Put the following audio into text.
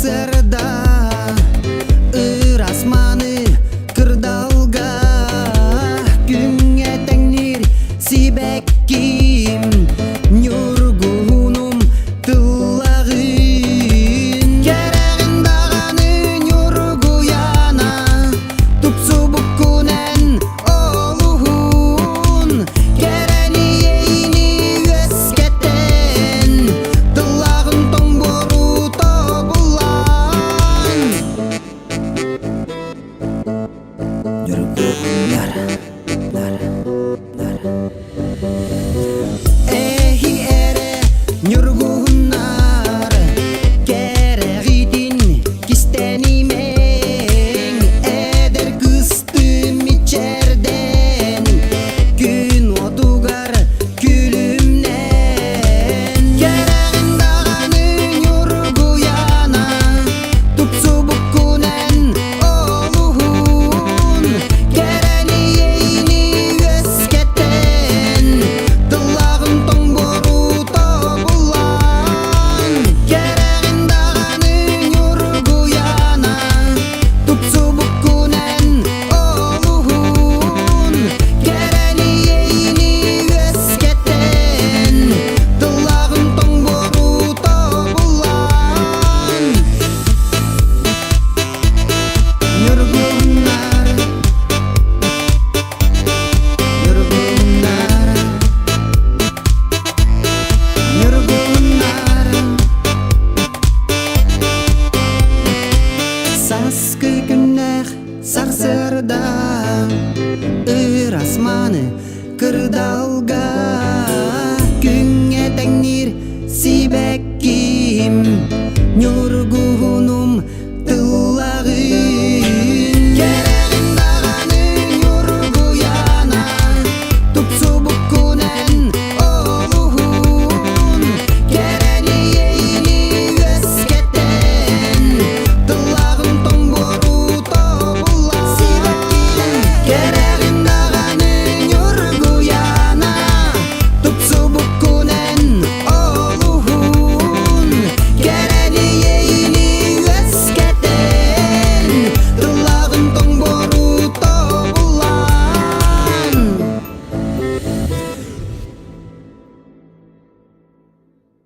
Saksırda ır asmanı kırdalga gün etenir sibek kim yorgunum tılağın gereğin dağanın yorgu yana tupsu bukunen oluhun gereni yeyini ösketen tılağın tomboru tobulan yorgun yara ehi ere yorgunlar gereğidin kistenimeng eder kıstım içerden gün otugar külümnen gereğin dağanın yorgu yana tupsu bukunen oluhun gereni yeyini ösketen tılağın tomboru tobulan gereğin dağanın yorgu yana tupsu bukunen oluhun gereni yeyini ösketen tılağın tomboru tobulan yorgunlar saskı günler saksırda ır asmanı kırdalga gün etenir sibek kim